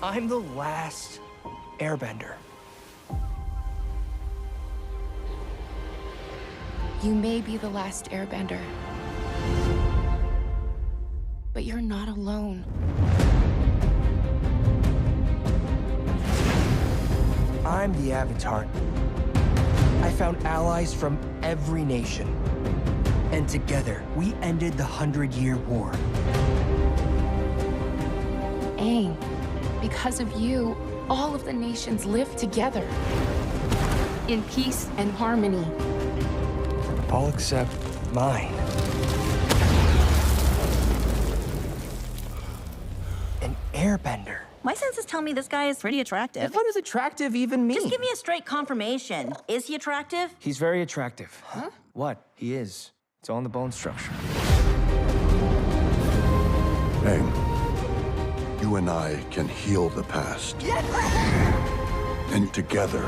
I'm the last Airbender. You may be the last Airbender, but you're not alone. I'm the Avatar. I found allies from every nation. And together, we ended the 100-Year War. Aang, because of you, all of the nations live together. In peace and harmony. All except mine. An Airbender. My senses tell me this guy is pretty attractive. What does attractive even mean? Just give me a straight confirmation. Is he attractive? He's very attractive. Huh? What? He is. It's all in the bone structure. Aang, you and I can heal the past. Yes! And together,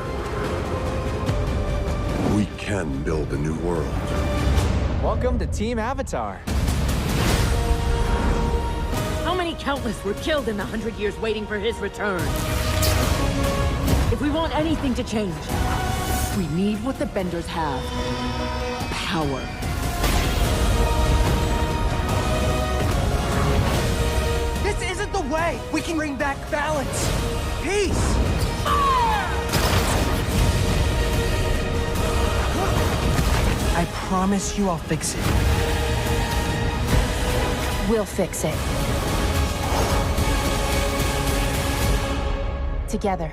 we can build a new world. Welcome to Team Avatar. How many countless were killed in the 100 years waiting for his return? If we want anything to change, we need what the Benders have. Power. This isn't the way! We can bring back balance! Peace! I promise you I'll fix it. We'll fix it. Together.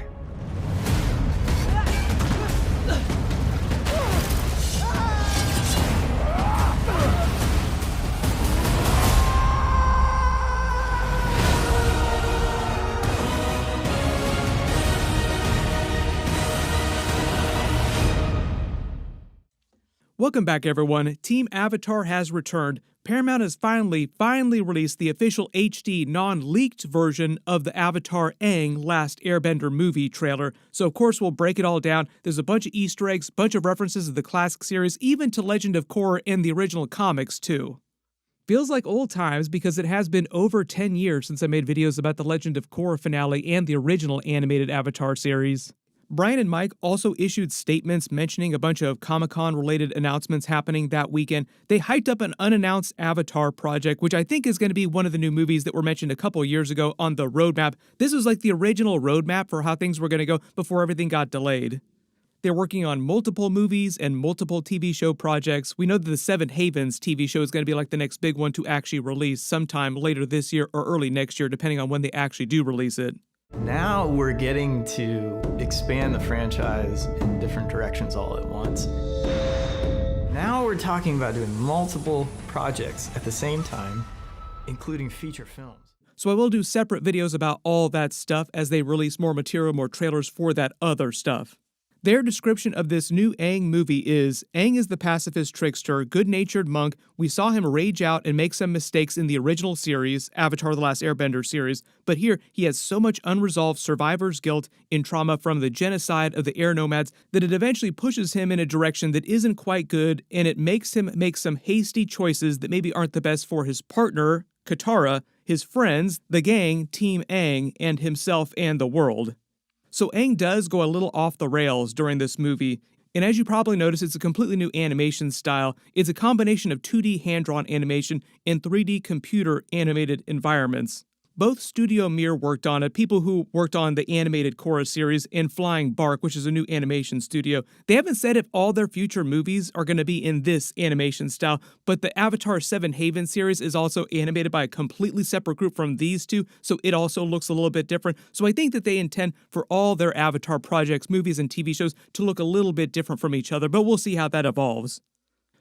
Welcome back, everyone. Team Avatar has returned. Paramount has finally released the official HD non-leaked version of the Avatar Aang Last Airbender movie trailer. So of course we'll break it all down. There's a bunch of Easter eggs, bunch of references to the classic series, even to Legend of Korra and the original comics too. Feels like old times because it has been over 10 years since I made videos about the Legend of Korra finale and the original animated Avatar series. Brian and Mike also issued statements mentioning a bunch of Comic-Con related announcements happening that weekend. They hyped up an unannounced Avatar project, which I think is going to be one of the new movies that were mentioned a couple years ago on the roadmap. This was like the original roadmap for how things were going to go before everything got delayed. They're working on multiple movies and multiple TV show projects. We know that the Seven Havens TV show is going to be like the next big one to actually release sometime later this year or early next year, depending on when they actually do release it. Now we're getting to expand the franchise in different directions all at once. Now we're talking about doing multiple projects at the same time, including feature films. So I will do separate videos about all that stuff as they release more material, more trailers for that other stuff. Their description of this new Aang movie is, Aang is the pacifist trickster, good-natured monk. We saw him rage out and make some mistakes in the original series, Avatar: The Last Airbender series, but here he has so much unresolved survivor's guilt and trauma from the genocide of the air nomads that it eventually pushes him in a direction that isn't quite good, and it makes him make some hasty choices that maybe aren't the best for his partner, Katara, his friends, the gang, Team Aang, and himself and the world. So Aang does go a little off the rails during this movie, and as you probably noticed, it's a completely new animation style. It's a combination of 2D hand-drawn animation and 3D computer animated environments. Both Studio Mir worked on it, people who worked on the animated Korra series, and Flying Bark, which is a new animation studio. They haven't said if all their future movies are going to be in this animation style, but the Avatar Seven Haven series is also animated by a completely separate group from these two, so it also looks a little bit different. So I think that they intend for all their Avatar projects, movies, and TV shows to look a little bit different from each other, but we'll see how that evolves.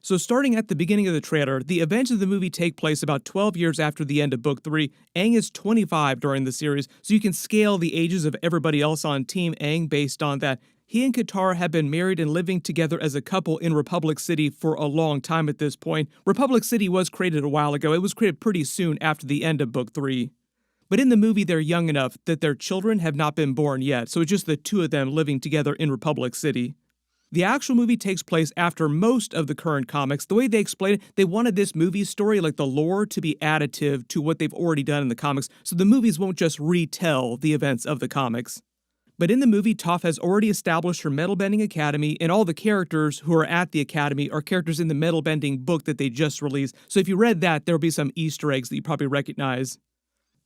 So starting at the beginning of the trailer, the events of the movie take place about 12 years after the end of Book 3. Aang is 25 during the series, so you can scale the ages of everybody else on Team Aang based on that. He and Katara have been married and living together as a couple in Republic City for a long time at this point. Republic City was created a while ago. It was created pretty soon after the end of Book 3. But in the movie, they're young enough that their children have not been born yet, so it's just the two of them living together in Republic City. The actual movie takes place after most of the current comics. The way they explain it, they wanted this movie story, like the lore, to be additive to what they've already done in the comics, so the movies won't just retell the events of the comics. But in the movie, Toph has already established her metal bending academy, and all the characters who are at the academy are characters in the metal bending book that they just released. So if you read that, there'll be some Easter eggs that you probably recognize.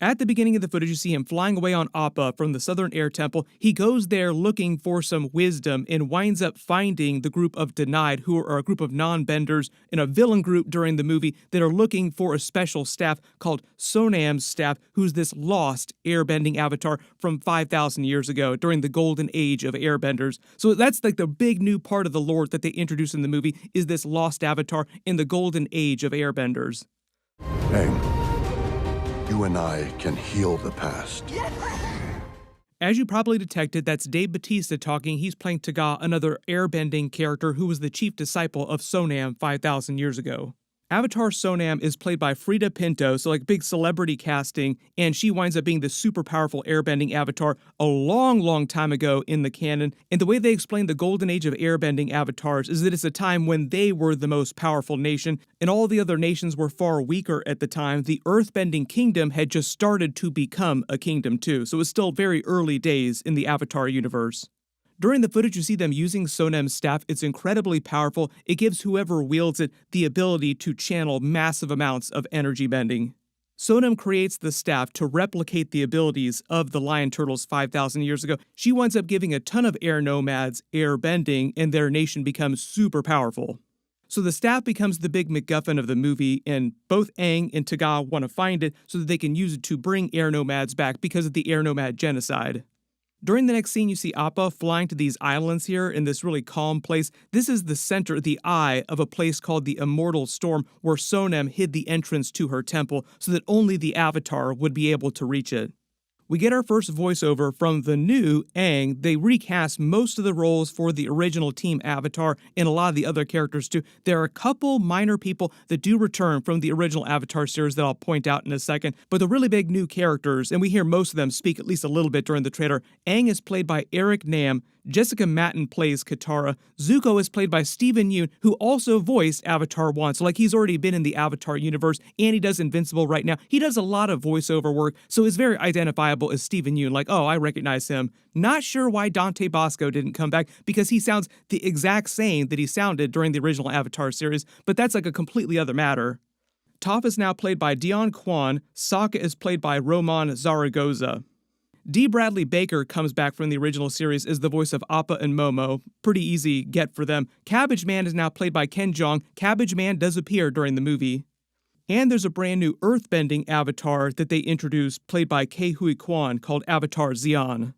At the beginning of the footage, you see him flying away on Appa from the Southern Air Temple. He goes there looking for some wisdom and winds up finding the group of Denied, who are a group of non-benders in a villain group during the movie that are looking for a special staff called Sonam's staff, who's this lost airbending avatar from 5,000 years ago during the golden age of airbenders. So that's like the big new part of the lore that they introduce in the movie, is this lost avatar in the golden age of airbenders. Aang, you and I can heal the past. As you probably detected, that's Dave Bautista talking. He's playing Taga, another airbending character who was the chief disciple of Sonam 5,000 years ago. Avatar Sonam is played by Frida Pinto, so like big celebrity casting, and she winds up being the super powerful airbending avatar a long time ago in the canon. And the way they explain the golden age of airbending avatars is that it's a time when they were the most powerful nation, and all the other nations were far weaker at the time. The earthbending kingdom had just started to become a kingdom too, so it's still very early days in the Avatar universe. During the footage, you see them using Sonam's staff. It's incredibly powerful. It gives whoever wields it the ability to channel massive amounts of energy bending. Sonam creates the staff to replicate the abilities of the lion turtles 5,000 years ago. She winds up giving a ton of air nomads air bending, and their nation becomes super powerful. So the staff becomes the big MacGuffin of the movie, and both Aang and Taga want to find it so that they can use it to bring air nomads back because of the air nomad genocide. During the next scene, you see Appa flying to these islands here in this really calm place. This is the center, the eye of a place called the Immortal Storm, where Sonam hid the entrance to her temple so that only the Avatar would be able to reach it. We get our first voiceover from the new Aang. They recast most of the roles for the original Team Avatar and a lot of the other characters too. There are a couple minor people that do return from the original Avatar series that I'll point out in a second, but the really big new characters, and we hear most of them speak at least a little bit during the trailer. Aang is played by Eric Nam, Jessica Matten plays Katara, Zuko is played by Steven Yeun, who also voiced Avatar 1, so like he's already been in the Avatar universe, and he does Invincible right now. He does a lot of voiceover work, so it's very identifiable as Steven Yeun, like, oh, I recognize him. Not sure why Dante Bosco didn't come back, because he sounds the exact same that he sounded during the original Avatar series, but that's like a completely other matter. Toph is now played by Dion Kwan, Sokka is played by Roman Zaragoza. D. Bradley Baker comes back from the original series as the voice of Appa and Momo. Pretty easy get for them. Cabbage Man is now played by Ken Jeong. Cabbage Man does appear during the movie. And there's a brand new earthbending avatar that they introduced, played by Ke Huy Quan, called Avatar Xian.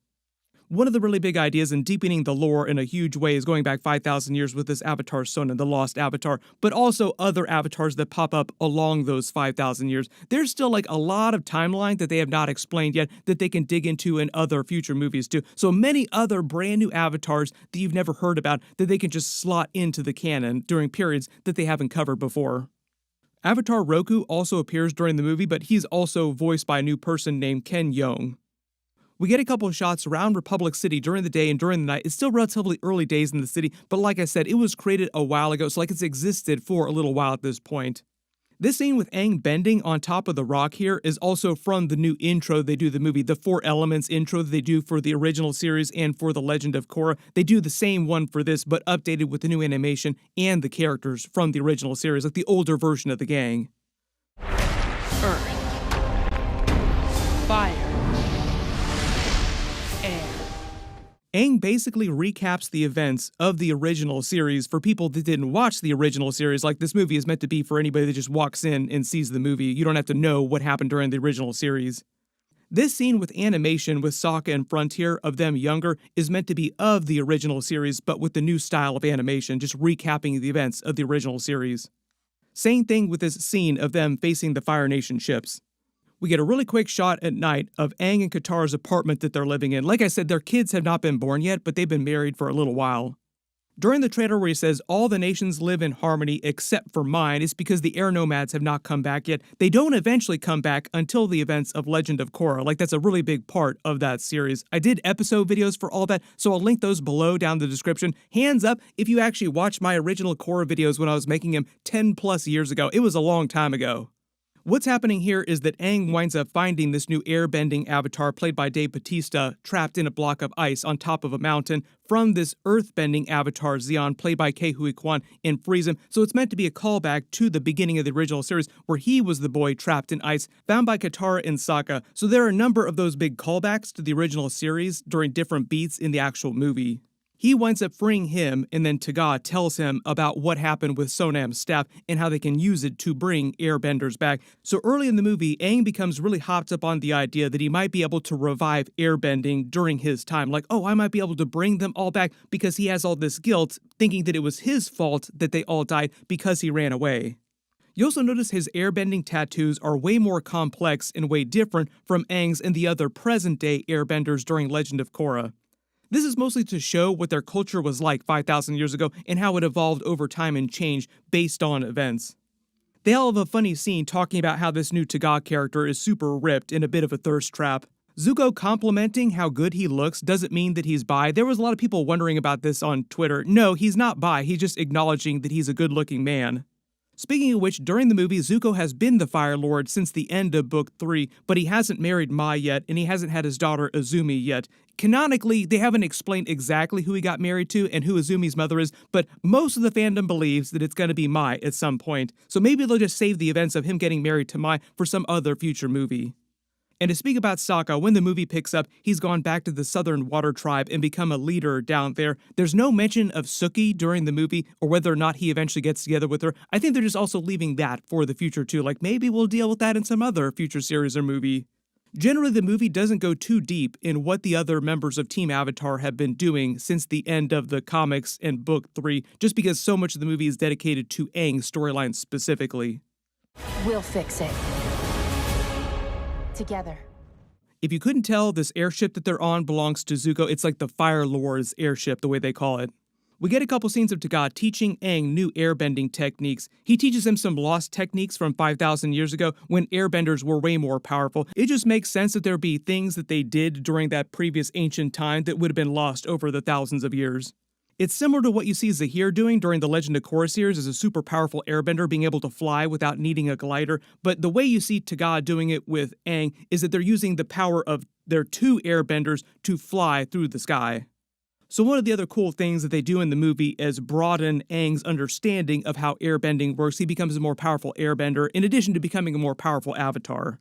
One of the really big ideas in deepening the lore in a huge way is going back 5,000 years with this Avatar Sonam, the lost avatar, but also other avatars that pop up along those 5,000 years. There's still like a lot of timeline that they have not explained yet that they can dig into in other future movies too. So many other brand new avatars that you've never heard about that they can just slot into the canon during periods that they haven't covered before. Avatar Roku also appears during the movie, but he's also voiced by a new person named Ken Yeong. We get a couple of shots around Republic City during the day and during the night. It's still relatively early days in the city, but like I said, it was created a while ago, so like it's existed for a little while at this point. This scene with Aang bending on top of the rock here is also from the new intro they do the movie, the Four Elements intro that they do for the original series and for The Legend of Korra. They do the same one for this, but updated with the new animation and the characters from the original series, like the older version of the gang. Earth. Fire. Aang basically recaps the events of the original series for people that didn't watch the original series. Like, this movie is meant to be for anybody that just walks in and sees the movie. You don't have to know what happened during the original series. This scene with animation with Sokka and Frontier of them younger is meant to be of the original series, but with the new style of animation, just recapping the events of the original series. Same thing with this scene of them facing the Fire Nation ships. We get a really quick shot at night of Aang and Katara's apartment that they're living in. Like I said, their kids have not been born yet, but they've been married for a little while. During the trailer where he says all the nations live in harmony except for mine, it's because the air nomads have not come back yet. They don't eventually come back until the events of Legend of Korra. Like, that's a really big part of that series. I did episode videos for all that, so I'll link those below down in the description. Hands up if you actually watched my original Korra videos when I was making them 10 plus years ago. It was a long time ago. What's happening here is that Aang winds up finding this new airbending avatar played by Dave Bautista trapped in a block of ice on top of a mountain from this earthbending avatar Zeon played by Ke Huy Quan and frees him. So it's meant to be a callback to the beginning of the original series where he was the boy trapped in ice found by Katara and Sokka. So there are a number of those big callbacks to the original series during different beats in the actual movie. He winds up freeing him, and then Taga tells him about what happened with Sonam's staff and how they can use it to bring airbenders back. So early in the movie, Aang becomes really hopped up on the idea that he might be able to revive airbending during his time. Like, oh, I might be able to bring them all back because he has all this guilt, thinking that it was his fault that they all died because he ran away. You also notice his airbending tattoos are way more complex and way different from Aang's and the other present-day airbenders during Legend of Korra. This is mostly to show what their culture was like 5,000 years ago and how it evolved over time and changed based on events. They all have a funny scene talking about how this new Taga character is super ripped and a bit of a thirst trap. Zuko complimenting how good he looks doesn't mean that he's bi. There was a lot of people wondering about this on Twitter. No, he's not bi, he's just acknowledging that he's a good-looking man. Speaking of which, during the movie, Zuko has been the Fire Lord since the end of Book 3, but he hasn't married Mai yet, and he hasn't had his daughter Azumi yet. Canonically, they haven't explained exactly who he got married to and who Azumi's mother is, but most of the fandom believes that it's going to be Mai at some point, so maybe they'll just save the events of him getting married to Mai for some other future movie. And to speak about Sokka, when the movie picks up, he's gone back to the Southern Water Tribe and become a leader down there. There's no mention of Suki during the movie or whether or not he eventually gets together with her. I think they're just also leaving that for the future too. Like, maybe we'll deal with that in some other future series or movie. Generally, the movie doesn't go too deep in what the other members of Team Avatar have been doing since the end of the comics and Book 3, just because so much of the movie is dedicated to Aang's storyline specifically. We'll fix it. Together. If you couldn't tell, this airship that they're on belongs to Zuko. It's like the Fire Lord's airship, the way they call it. We get a couple scenes of Taga teaching Aang new airbending techniques. He teaches him some lost techniques from 5,000 years ago when airbenders were way more powerful. It just makes sense that there be things that they did during that previous ancient time that would have been lost over the thousands of years. It's similar to what you see Zahir doing during the Legend of Korra series as a super powerful airbender being able to fly without needing a glider, but the way you see Taga doing it with Aang is that they're using the power of their two airbenders to fly through the sky. So one of the other cool things that they do in the movie is broaden Aang's understanding of how airbending works. He becomes a more powerful airbender in addition to becoming a more powerful avatar.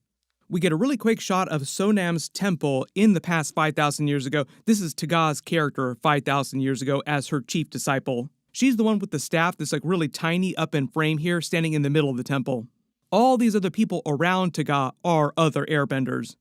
We get a really quick shot of Sonam's temple in the past 5,000 years ago. This is Taga's character 5,000 years ago as her chief disciple. She's the one with the staff that's like really tiny up in frame here, standing in the middle of the temple. All these other people around Taga are other airbenders.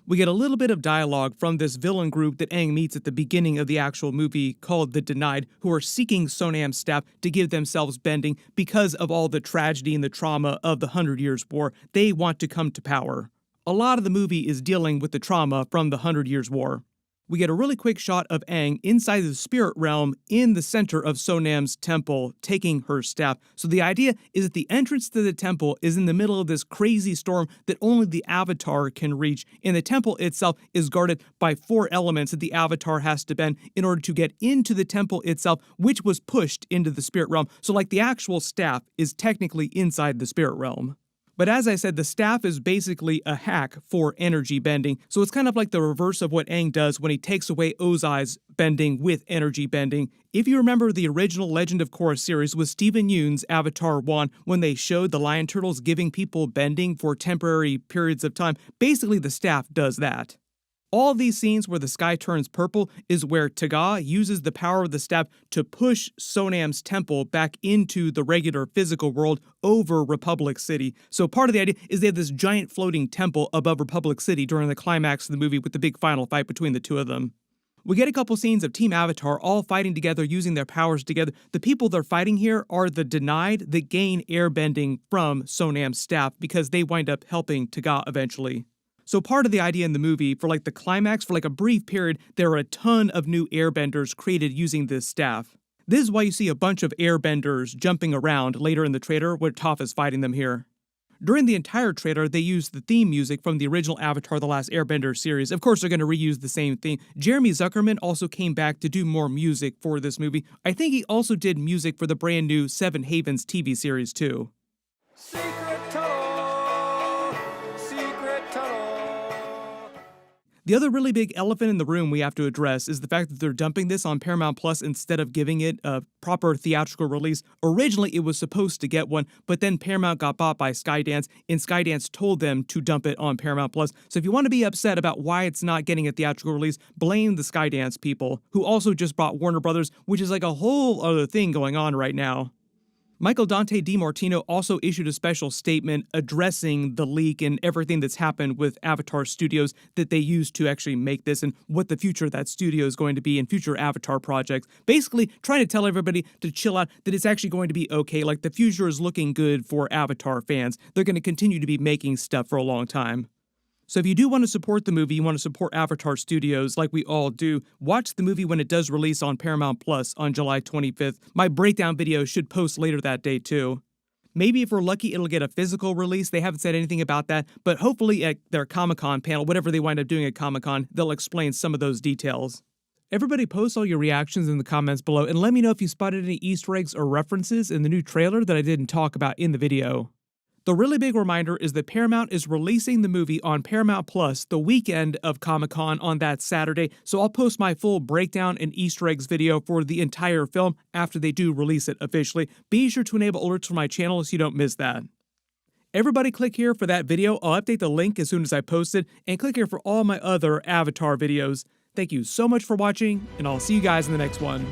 We get a little bit of dialogue from this villain group that Aang meets at the beginning of the actual movie called the Denied, who are seeking Sonam's staff to give themselves bending because of all the tragedy and the trauma of the 100 Years' War. They want to come to power. A lot of the movie is dealing with the trauma from the 100 Years' War. We get a really quick shot of Aang inside the spirit realm in the center of Sonam's temple, taking her staff. So the idea is that the entrance to the temple is in the middle of this crazy storm that only the Avatar can reach, and the temple itself is guarded by 4 elements that the Avatar has to bend in order to get into the temple itself, which was pushed into the spirit realm. So like the actual staff is technically inside the spirit realm. But as I said, the staff is basically a hack for energy bending, so it's kind of like the reverse of what Aang does when he takes away Ozai's bending with energy bending. If you remember the original Legend of Korra series with Steven Yeun's Avatar 1, when they showed the lion turtles giving people bending for temporary periods of time, basically the staff does that. All these scenes where the sky turns purple is where Taga uses the power of the staff to push Sonam's temple back into the regular physical world over Republic City. So part of the idea is they have this giant floating temple above Republic City during the climax of the movie with the big final fight between the two of them. We get a couple scenes of Team Avatar all fighting together, using their powers together. The people they're fighting here are the Denied that gain airbending from Sonam's staff because they wind up helping Taga eventually. So part of the idea in the movie, for like the climax, for like a brief period, there are a ton of new airbenders created using this staff. This is why you see a bunch of airbenders jumping around later in the trailer where Toph is fighting them here. During the entire trailer, they used the theme music from the original Avatar The Last Airbender series. Of course, they're going to reuse the same theme. Jeremy Zuckerman also came back to do more music for this movie. I think he also did music for the brand new Seven Havens TV series too. The other really big elephant in the room we have to address is the fact that they're dumping this on Paramount Plus instead of giving it a proper theatrical release. Originally, it was supposed to get one, but then Paramount got bought by Skydance, and Skydance told them to dump it on Paramount Plus. So if you want to be upset about why it's not getting a theatrical release, blame the Skydance people, who also just bought Warner Brothers, which is like a whole other thing going on right now. Michael Dante DiMartino also issued a special statement addressing the leak and everything that's happened with Avatar Studios that they used to actually make this and what the future of that studio is going to be in future Avatar projects. Basically, trying to tell everybody to chill out, that it's actually going to be okay. Like, the future is looking good for Avatar fans. They're going to continue to be making stuff for a long time. So if you do want to support the movie, you want to support Avatar Studios like we all do, watch the movie when it does release on Paramount Plus on July 25th. My breakdown video should post later that day too. Maybe if we're lucky, it'll get a physical release. They haven't said anything about that, but hopefully at their Comic-Con panel, whatever they wind up doing at Comic-Con, they'll explain some of those details. Everybody post all your reactions in the comments below and let me know if you spotted any Easter eggs or references in the new trailer that I didn't talk about in the video. The really big reminder is that Paramount is releasing the movie on Paramount Plus the weekend of Comic-Con on that Saturday, so I'll post my full breakdown and Easter eggs video for the entire film after they do release it officially. Be sure to enable alerts for my channel so you don't miss that. Everybody click here for that video. I'll update the link as soon as I post it, and click here for all my other Avatar videos. Thank you so much for watching, and I'll see you guys in the next one.